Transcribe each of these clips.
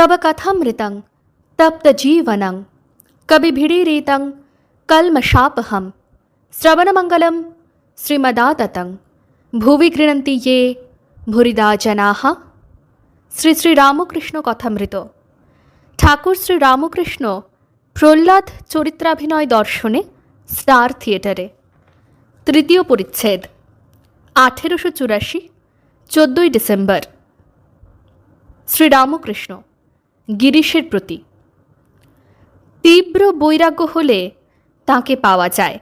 तव कथमृतं तप्तजीवनं कविभिरीरितं कल्मषापहं श्रवणमङ्गलं श्रीमदाततं भुवि गृह्णन्ति ये भूरिदा जनाः। শ্রী শ্রী রামকৃষ্ণ কথামৃত। ঠাকুর শ্রী রামকৃষ্ণ প্রহ্লাদ চরিত্রাভিনয় দর্শনে স্টার থিয়েটারে। তৃতীয় পরিচ্ছেদ, 1884, 14 ডিসেম্বর। শ্রীরামকৃষ্ণ গিরিশের প্রতি। তীব্র বৈরাগ্য হলে তাঁকে পাওয়া যায়,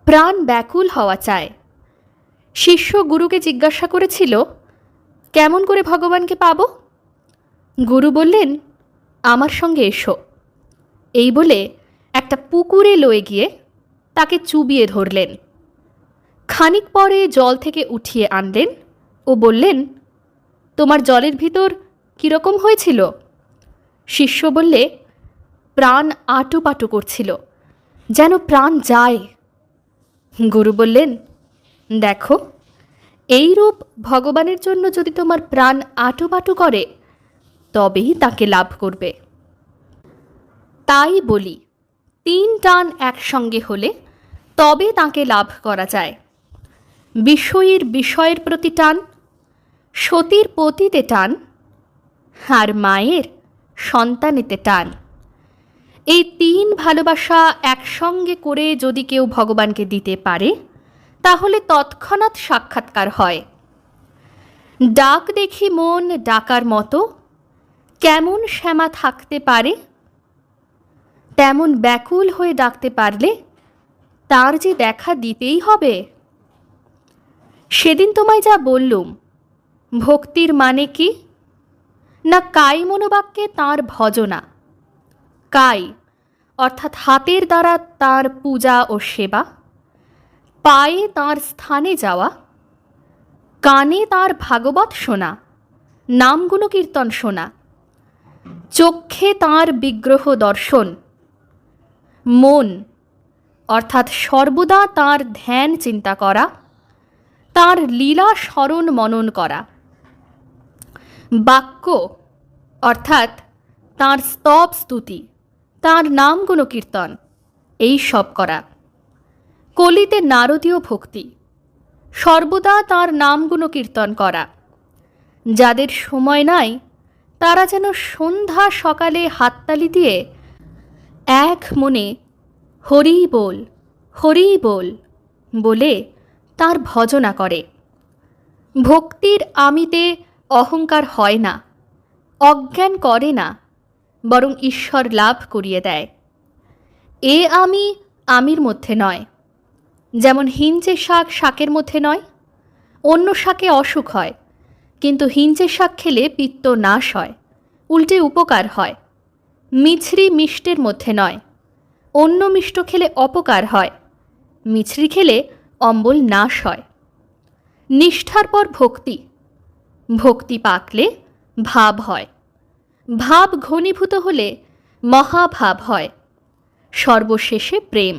প্রাণ ব্যাকুল হওয়া চায়। শিষ্য গুরুকে জিজ্ঞাসা করেছিল, কেমন করে ভগবানকে পাব? গুরু বললেন, আমার সঙ্গে এসো। এই বলে একটা পুকুরে লয়ে গিয়ে তাকে চুবিয়ে ধরলেন। খানিক পরে জল থেকে উঠিয়ে আনলেন ও বললেন, তোমার জলের ভিতর কীরকম হয়েছিল? শিষ্য বললে, প্রাণ আটুপাটু করছিল, যেন প্রাণ যায়। গুরু বললেন, দেখো, এই রূপ ভগবানের জন্য যদি তোমার প্রাণ আটুপাটু করে তবেই তাকে লাভ করবে। তাই বলি, 3 টান একসঙ্গে হলে তবে তাকে লাভ করা যায়। বিষয়ীর বিষয়ের প্রতি টান, সতীর পতিতে টান, আর মায়ের সন্তানেতে টান। এই 3 ভালোবাসা একসঙ্গে করে যদি কেউ ভগবানকে দিতে পারে তাহলে তৎক্ষণাৎ সাক্ষাৎকার হয়। ডাক দেখি মন ডাকার মতো, কেমন শ্যামা থাকতে পারে? তেমন ব্যাকুল হয়ে ডাকতে পারলে তার যে দেখা দিতেই হবে। সেদিন তোমায় যা বললুম, ভক্তির মানে কি? না কায় মনোবাক্যে তাঁর ভজনা। কায় অর্থাৎ হাতের দ্বারা তাঁর পূজা ও সেবা, পায়ে তাঁর স্থানে যাওয়া, কানে তাঁর ভাগবত শোনা, নামগুণ কীর্তন শোনা, চক্ষে তাঁর বিগ্রহ দর্শন, মন অর্থাৎ সর্বদা তাঁর ধ্যান চিন্তা করা, তাঁর লীলা স্মরণ মনন করা, বাক্য অর্থাৎ তাঁর স্তব স্তুতি, তাঁর নামগুণ কীর্তন, এই সব করা। কলিতে নারদীয় ভক্তি, সর্বদা তাঁর নামগুণ কীর্তন করা। যাদের সময় নাই তারা যেন সন্ধ্যা সকালে হাততালি দিয়ে এক মনে হরি বল হরি বল বলে তাঁর ভজনা করে। ভক্তির আমিতে অহংকার হয় না, অজ্ঞান করে না, বরং ঈশ্বর লাভ করিয়ে দেয়। এ আমি আমির মধ্যে নয়। যেমন হিঞ্চে শাক শাকের মধ্যে নয়। অন্য শাকে অসুখ হয়, কিন্তু হিঞ্চে শাক খেলে পিত্ত নাশ হয়, উল্টে উপকার হয়। মিছরি মিষ্টের মধ্যে নয়। অন্য মিষ্ট খেলে অপকার হয়, মিছরি খেলে অম্বল নাশ হয়। নিষ্ঠার পর ভক্তি, ভক্তি পাকলে ভাব হয়, ভাব ঘনীভূত হলে মহাভাব হয়, সর্বশেষে প্রেম।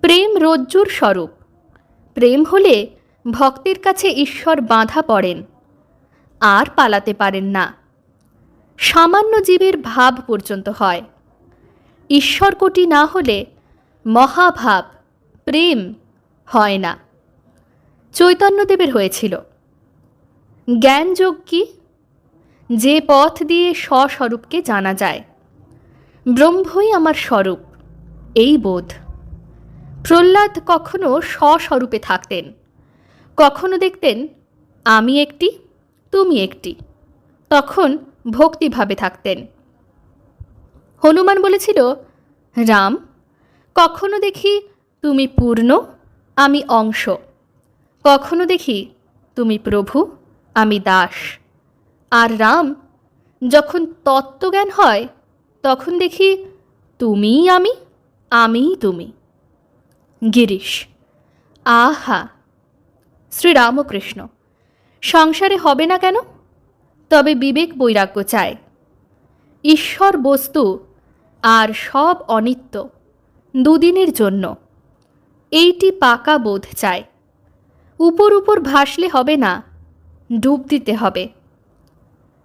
প্রেম রজ্জুর স্বরূপ। প্রেম হলে ভক্তের কাছে ঈশ্বর বাঁধা পড়েন, আর পালাতে পারেন না। সামান্য জীবের ভাব পর্যন্ত হয়। ঈশ্বর কোটি না হলে মহাভাব প্রেম হয় না। চৈতন্যদেবের হয়েছিল। জ্ঞানযোগ কি? যে পথ দিয়ে স্বস্বরূপকে জানা যায়। ব্রহ্মই আমার স্বরূপ, এই বোধ। প্রহ্লাদ কখনো স্বস্বরূপে থাকতেন, কখনো দেখতেন আমি একটি তুমি একটি, তখন ভক্তিভাবে থাকতেন। হনুমান বলেছিল, রাম, কখনো দেখি তুমি পূর্ণ, আমি অংশ, কখনো দেখি তুমি প্রভু, আমি দাস। আর রাম, যখন তত্ত্বজ্ঞান হয় তখন দেখি তুমিই আমি, আমিই তুমি। গিরিশ। আহা! শ্রীরামকৃষ্ণ। সংসারে হবে না কেন? তবে বিবেক বৈরাগ্য চায়। ঈশ্বর বস্তু আর সব অনিত্য, দুদিনের জন্য। এইটি পাকা বোধ চায়। উপর উপর ভাসলে হবে না, ডুব দিতে হবে।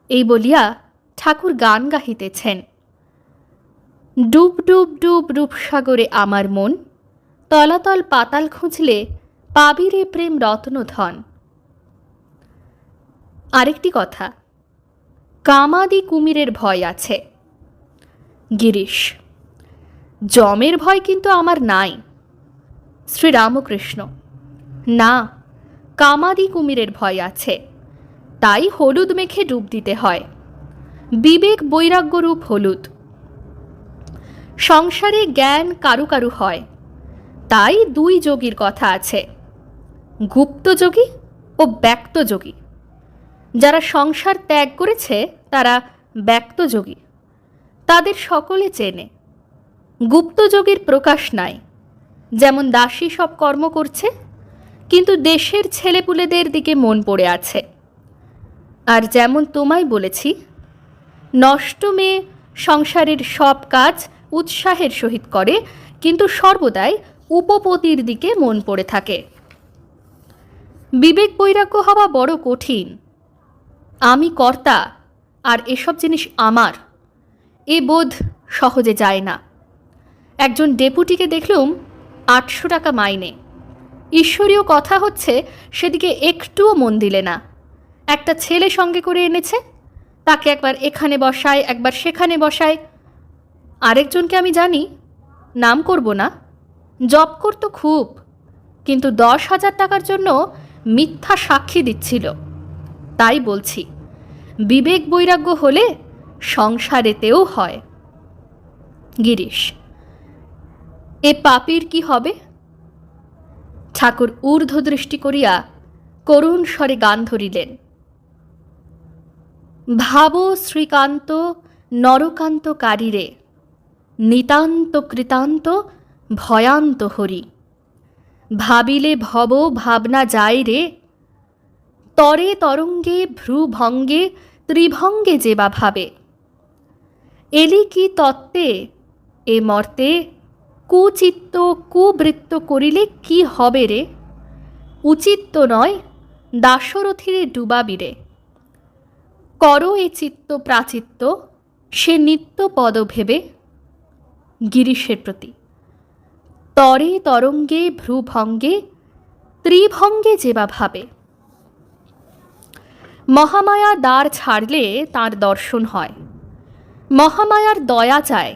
এই বলিয়া ঠাকুর গান গাহিতেছেন, ডুব ডুব ডুব রূপসাগরে আমার মন, তলাতল পাতাল খুঁজলে পাবি রে প্রেম রত্নধন। আরেকটি কথা, কামাদি কুমিরের ভয় আছে। গিরিশ: যমের ভয় কিন্তু আমার নাই। শ্রীরামকৃষ্ণ: না, কামাদি কুমিরের ভয় আছে, তাই হলুদ মেখে ডুব দিতে হয়। বিবেক বৈরাগ্য রূপ হলুদ। সংসারে জ্ঞান কারু কারু হয়, তাই দুই যোগীর কথা আছে, গুপ্ত যোগী ও ব্যক্ত যোগী। যারা সংসার ত্যাগ করেছে তারা ব্যক্ত যোগী, তাদের সকলে চেনে। গুপ্ত যোগীর প্রকাশ নাই, যেমন দাসী সব কর্ম করছে, কিন্তু দেশের ছেলেপুলেদের দিকে মন পড়ে আছে। আর যেমন তোমায় বলেছি, নষ্ট মেয়ে সংসারের সব কাজ উৎসাহের সহিত করে, কিন্তু সর্বদাই উপপতির দিকে মন পড়ে থাকে। বিবেক বৈরাগ্য হওয়া বড় কঠিন। আমি কর্তা আর এসব জিনিস আমার, এ বোধ সহজে যায় না। একজন ডেপুটিকে দেখলুম 800 টাকা মাইনে, ঈশ্বরীয় কথা হচ্ছে, সেদিকে একটুও মন দিলে না। একটা ছেলে সঙ্গে করে এনেছে, তাকে একবার এখানে বসায়, একবার সেখানে বসায়। আরেকজনকে আমি জানি, নাম করব না, জব করতো খুব, কিন্তু 10,000 টাকার জন্য মিথ্যা সাক্ষী দিচ্ছিল। তাই বলছি, বিবেক বৈরাগ্য হলে সংসারেতেও হয়। গিরিশ: এ পাপীর কি হবে? ঠাকুর ঊর্ধ্ব দৃষ্টি করিয়া করুণ স্বরে গান ধরিলেন, ভাব শ্রীকান্ত নরকান্ত কারীরে, নিতান্ত কৃতান্ত ভয়ান্ত হরি। ভাবিলে ভব ভাবনা যায় রে, তরে তরঙ্গে ভ্রুভঙ্গে ত্রিভঙ্গে যে বা ভাবে। এলি কি তত্ত্বে এ মর্তে, কুচিত্ত কুবৃত্ত করিলে কি হবে রে। উচিত নয় দাশরথীরে ডুবাবিরে, করো এ চিত্ত প্রাচিত্য সে নিত্য পদ ভেবে। গিরিশের প্রতি, তরে তরঙ্গে ভ্রুভঙ্গে ত্রিভঙ্গে যে বা ভাবে। মহামায়া দ্বার ছাড়লে তার দর্শন হয়। মহামায়ার দয়া চায়,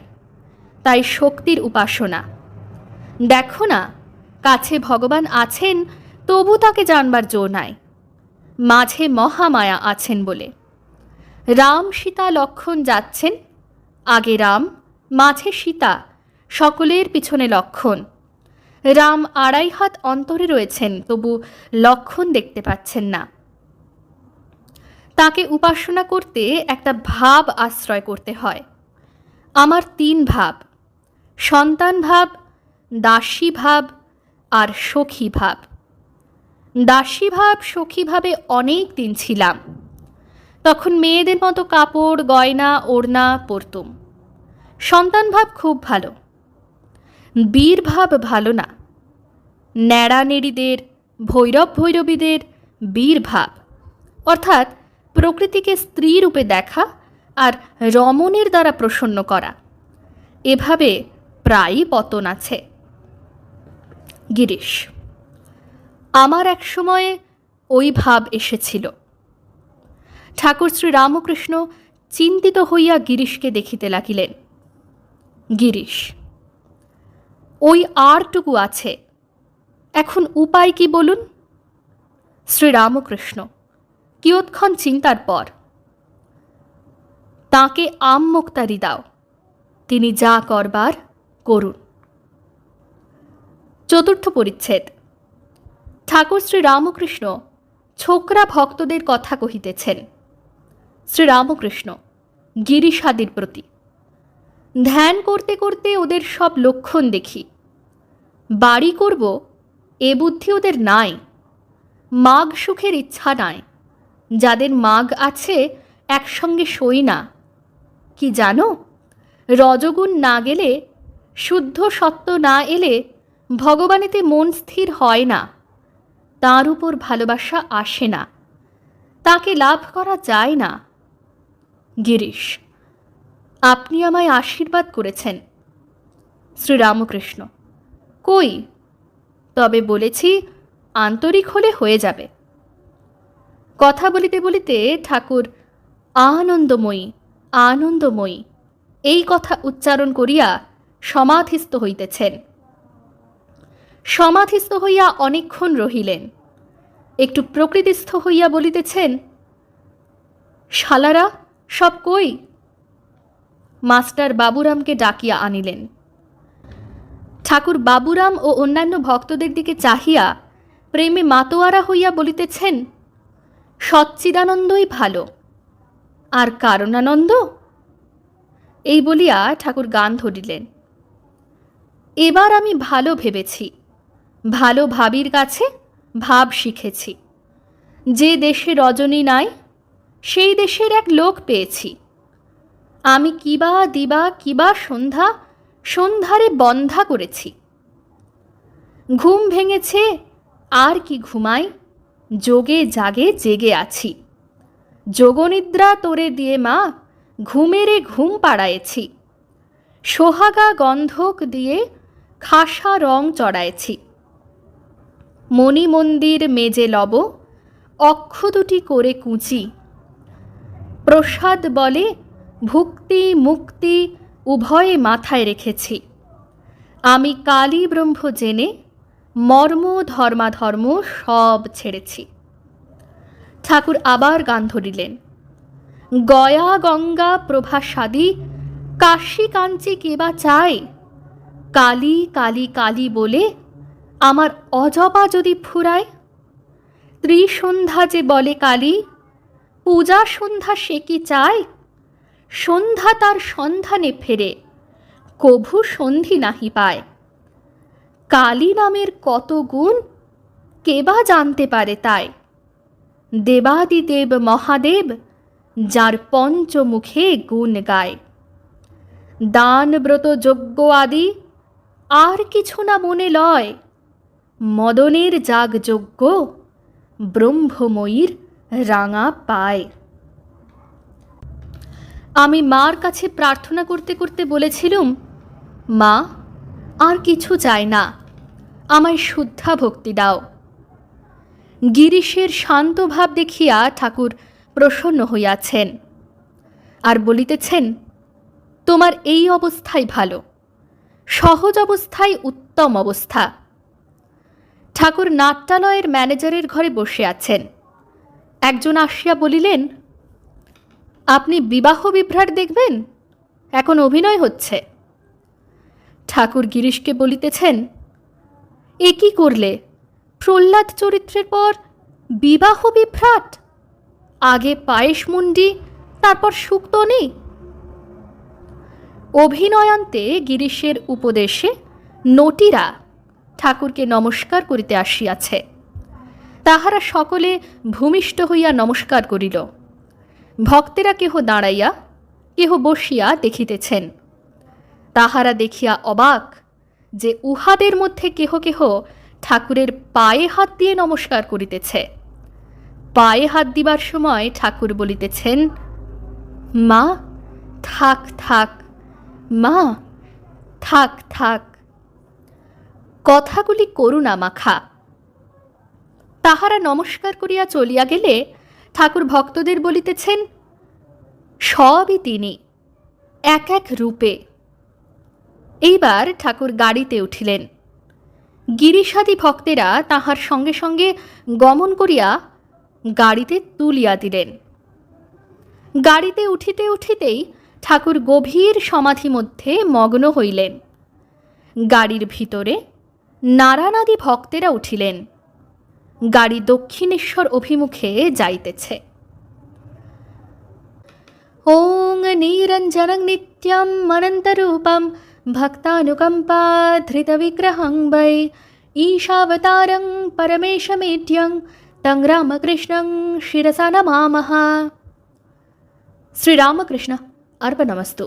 তাই শক্তির উপাসনা। দেখো না, কাছে ভগবান আছেন, তবু তাকে জানবার জো নাই, মাঝে মহামায়া আছেন বলে। রাম সীতা লক্ষ্মণ যাচ্ছেন, আগে রাম মাঝে সীতা, সকলের পিছনে লক্ষ্মণ। রাম 2.5 হাত অন্তরে রয়েছেন, তবু লক্ষ্মণ দেখতে পাচ্ছেন না। তাকে উপাসনা করতে একটা ভাব আশ্রয় করতে হয়। আমার 3 ভাব, সন্তান ভাব, দাসী ভাব আর সখী ভাব। দাসী ভাব সখী ভাবে অনেক দিন ছিলাম। তখন মেয়েদের মতো কাপড় গয়না ওড়না পরতুম। সন্তান ভাব খুব ভালো, বীর ভাব ভালো না। ন্যাড়া নেড়িদের, ভৈরব ভৈরবীদের বীর ভাব, অর্থাৎ প্রকৃতিকে স্ত্রী রূপে দেখা আর রমণের দ্বারা প্রসন্ন করা, এভাবে প্রায়ই পতন আছে। গিরিশ: আমার এক সময়ে ওই ভাব এসেছিল। ঠাকুর শ্রীরামকৃষ্ণ চিন্তিত হইয়া গিরিশকে দেখিতে লাগিলেন। গিরিশ: ওই আরটুকু আছে, এখন উপায় কি বলুন? শ্রীরামকৃষ্ণ কিয়ৎক্ষণ চিন্তার পর, তাকে আমমুক্তারি দাও, তিনি যা করবার করুন। চতুর্থ পরিচ্ছেদ। ঠাকুর শ্রীরামকৃষ্ণ ছোকরা ভক্তদের কথা কহিতেছেন। শ্রীরামকৃষ্ণ গিরিশাদির প্রতি, ধ্যান করতে করতে ওদের সব লক্ষণ দেখি। বাড়ি করব এ বুদ্ধি ওদের নাই, মাগ সুখের ইচ্ছা নাই। যাদের মাগ আছে একসঙ্গে সই না। কি জানো, রজগুণ না গেলে, শুদ্ধ সত্য না এলে ভগবানেতে মন স্থির হয় না, তার উপর ভালোবাসা আসে না, তাকে লাভ করা যায় না। গিরিশ: আপনি আমায় আশীর্বাদ করেছেন। শ্রীরামকৃষ্ণ: কই, তবে বলেছি আন্তরিক হলে হয়ে যাবে। কথা বলিতে বলিতে ঠাকুর আনন্দময়ী আনন্দময়ী এই কথা উচ্চারণ করিয়া সমাধিস্থ হইতেছেন। সমাধিস্থ হইয়া অনেকক্ষণ রহিলেন। একটু প্রকৃতিস্থ হইয়া বলিতেছেন, শালারা সব কই? মাস্টার বাবুরামকে ডাকিয়া আনিলেন। ঠাকুর বাবুরাম ও অন্যান্য ভক্তদের দিকে চাহিয়া প্রেমে মাতোয়ারা হইয়া বলিতেছেন, সচ্চিদানন্দই ভালো, আর কারণানন্দ? এই বলিয়া ঠাকুর গান ধরিলেন। এবার আমি ভালো ভেবেছি, ভালো ভাবির কাছে ভাব শিখেছি। যে দেশে রজনী নাই, সেই দেশের এক লোক পেয়েছি। আমি কিবা দিবা কিবা সন্ধ্যা সন্ধ্যারে বন্ধা করেছি। ঘুম ভেঙেছে আর কি ঘুমাই, যোগে জাগে জেগে আছি। যোগনিদ্রা তোরে দিয়ে মা, ঘুমেরে ঘুম পাড়ায়েছি। সোহাগা গন্ধক দিয়ে খাসা রং চড়ায়েছি। মণি মন্দির মেজে লব, অক্ষ দুটি করে কুঁচি। প্রসাদ বলে ভুক্তি মুক্তি উভয়ে মাথায় রেখেছি। আমি কালী ব্রহ্ম জেনে মর্ম ধর্মাধর্ম সব ছেড়েছি। ঠাকুর আবার গান ধরিলেন। গয়া গঙ্গা প্রভাসাদি, কাশী কাঞ্চি কেবা চাই। কালী কালী কালী বলে আমার অজপা যদি ফুরায়। ত্রিসন্ধ্যা যে বলে কালী, পূজা সন্ধ্যা সে কি চায়। সন্ধ্যা তার সন্ধানে ফেরে, কভু সন্ধি নাহি পায়। কালী নামের কত গুণ, কেবা জানতে পারে তাই। দেবাদিদেব মহাদেব, যার পঞ্চমুখে গুণ গায়। দান ব্রত যজ্ঞ আদি, আর কিছু না মনে লয়। মদনের যাগযজ্ঞ, ব্রহ্মময়ীর রাঙা পায়। আমি মার কাছে প্রার্থনা করতে করতে বলেছিলুম, মা, আর কিছু চাই না, আমায় শুদ্ধা ভক্তি দাও। গিরিশের শান্ত ভাব দেখিয়া ঠাকুর প্রসন্ন হইয়াছেন, আর বলিতেছেন, তোমার এই অবস্থাই ভালো, সহজ অবস্থাই উত্তম অবস্থা। ঠাকুর নাট্যালয়ের ম্যানেজারের ঘরে বসে আছেন। একজন আসিয়া বলিলেন, আপনি বিবাহ বিভ্রাট দেখবেন, এখন অভিনয় হচ্ছে। ঠাকুর গিরিশকে বলিতেছেন, এ কি করলে? প্রহ্লাদ চরিত্রের পর বিবাহ বিভ্রাট? আগে পায়েস মুন্ডি, তারপর শুক্তনি। অভিনয়ান্তে গিরিশের উপদেশে নটিরা ঠাকুরকে নমস্কার করিতে আসিয়াছে। তাহারা সকলে ভূমিষ্ঠ হইয়া নমস্কার করিল। ভক্তেরা কেহ দাঁড়াইয়া, কেহ বসিয়া দেখিতেছেন। তাহারা দেখিয়া অবাক যে উহাদের মধ্যে কেহ কেহ ঠাকুরের পায়ে হাত দিয়ে নমস্কার করিতেছে। পায়ে হাত দিবার সময় ঠাকুর বলিতেছেন, মা থাক থাক, মা থাক থাক। কথাগুলি করুণা মাখা। তাহারা নমস্কার করিয়া চলিয়া গেলে ঠাকুর ভক্তদের বলিতেছেন, সবই তিনি, এক এক রূপে। এইবার ঠাকুর গাড়িতে উঠিলেন। গিরিশাদি ভক্তেরা তাহার সঙ্গে সঙ্গে গমন করিয়া গাড়িতে তুলিয়া দিলেন। গাড়িতে উঠিতে উঠিতেই ঠাকুর গভীর সমাধি মধ্যে মগ্ন হইলেন। গাড়ির ভিতরে নারানাদি ভক্তেরা উঠিলেন। গাড়ি দক্ষিণেশ্বর অভিমুখে যাইতেছে। ওং নিরঞ্জনং নিত্যম অনন্তরূপম ভক্তানুকম্পা ধৃত বিগ্রহং বৈ ঈশাবতারং পরমেশমেঢ্যং তং রামকৃষ্ণং শিরসা নমামঃ। শ্রীরামকৃষ্ণ अर्पणमस्तु।